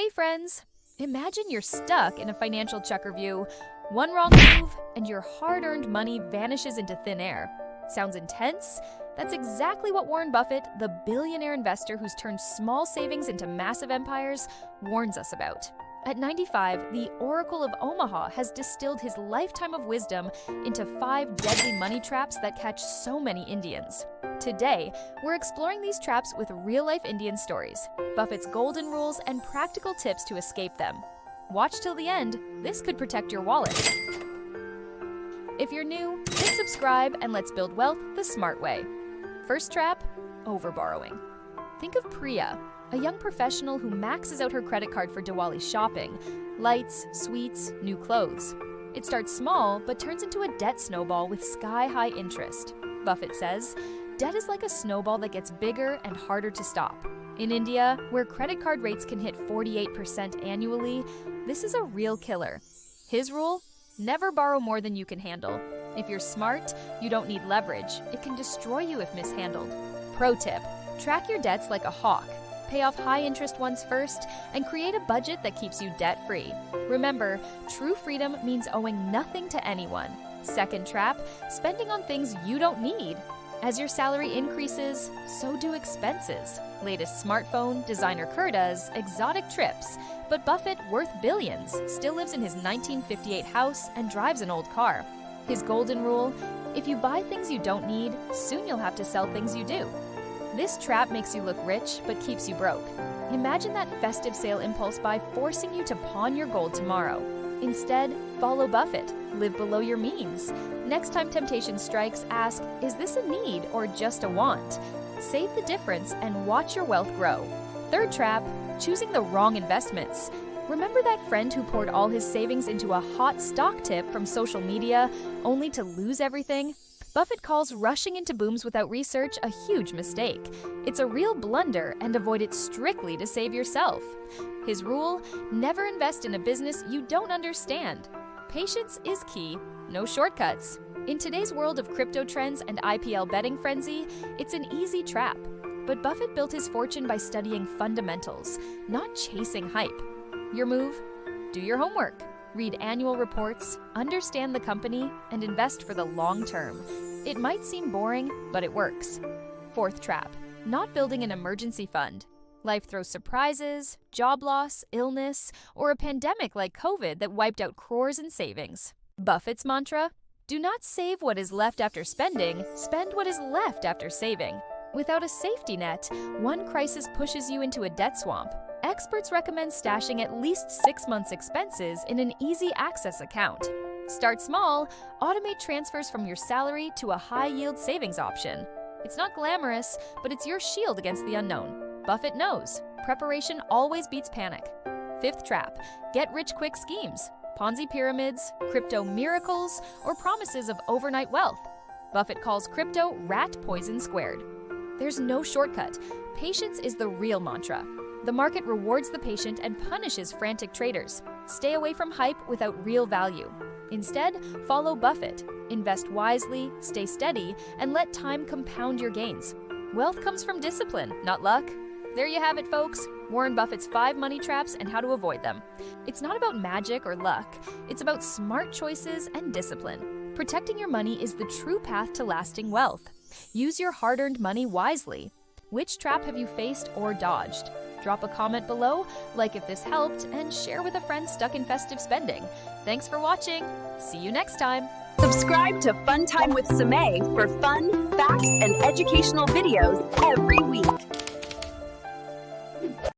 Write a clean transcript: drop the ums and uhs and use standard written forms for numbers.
Hey friends! Imagine you're stuck in a financial Chuckerview. One wrong move, and your hard-earned money vanishes into thin air. Sounds intense? That's exactly what Warren Buffett, the billionaire investor who's turned small savings into massive empires, warns us about. At 95, the Oracle of Omaha has distilled his lifetime of wisdom into 5 deadly money traps that catch so many Indians. Today, we're exploring these traps with real-life Indian stories, Buffett's golden rules, and practical tips to escape them. Watch till the end. This could protect your wallet. If you're new, hit subscribe and let's build wealth the smart way. First trap, overborrowing. Think of Priya, a young professional who maxes out her credit card for Diwali shopping, lights, sweets, new clothes. It starts small, but turns into a debt snowball with sky-high interest. Buffett says, debt is like a snowball that gets bigger and harder to stop. In India, where credit card rates can hit 48% annually, this is a real killer. His rule? Never borrow more than you can handle. If you're smart, you don't need leverage. It can destroy you if mishandled. Pro tip, track your debts like a hawk. Pay off high-interest ones first, and create a budget that keeps you debt-free. Remember, true freedom means owing nothing to anyone. Second trap, spending on things you don't need. As your salary increases, so do expenses. Latest smartphone, designer kurtas, exotic trips. But Buffett, worth billions, still lives in his 1958 house and drives an old car. His golden rule, if you buy things you don't need, soon you'll have to sell things you do. This trap makes you look rich, but keeps you broke. Imagine that festive sale impulse buy forcing you to pawn your gold tomorrow. Instead, follow Buffett. Live below your means. Next time temptation strikes, ask, is this a need or just a want? Save the difference and watch your wealth grow. Third trap, choosing the wrong investments. Remember that friend who poured all his savings into a hot stock tip from social media, only to lose everything? Buffett calls rushing into booms without research a huge mistake. It's a real blunder, and avoid it strictly to save yourself. His rule, never invest in a business you don't understand. Patience is key, no shortcuts. In today's world of crypto trends and IPL betting frenzy, it's an easy trap. But Buffett built his fortune by studying fundamentals, not chasing hype. Your move? Do your homework. Read annual reports, understand the company, and invest for the long term. It might seem boring, but it works. Fourth trap, not building an emergency fund. Life throws surprises, job loss, illness, or a pandemic like COVID that wiped out crores in savings. Buffett's mantra? Do not save what is left after spending, spend what is left after saving. Without a safety net, one crisis pushes you into a debt swamp. Experts recommend stashing at least 6 months' expenses in an easy access account. Start small, automate transfers from your salary to a high-yield savings option. It's not glamorous, but it's your shield against the unknown. Buffett knows, preparation always beats panic. Fifth trap, get-rich-quick schemes. Ponzi pyramids, crypto miracles, or promises of overnight wealth. Buffett calls crypto rat poison squared. There's no shortcut. Patience is the real mantra. The market rewards the patient and punishes frantic traders. Stay away from hype without real value. Instead, follow Buffett. Invest wisely, stay steady, and let time compound your gains. Wealth comes from discipline, not luck. There you have it, folks. Warren Buffett's 5 money traps and how to avoid them. It's not about magic or luck. It's about smart choices and discipline. Protecting your money is the true path to lasting wealth. Use your hard-earned money wisely. Which trap have you faced or dodged? Drop a comment below, like if this helped, and share with a friend stuck in festive spending. Thanks for watching. See you next time. Subscribe to Fun Time with Samay for fun, facts, and educational videos every week.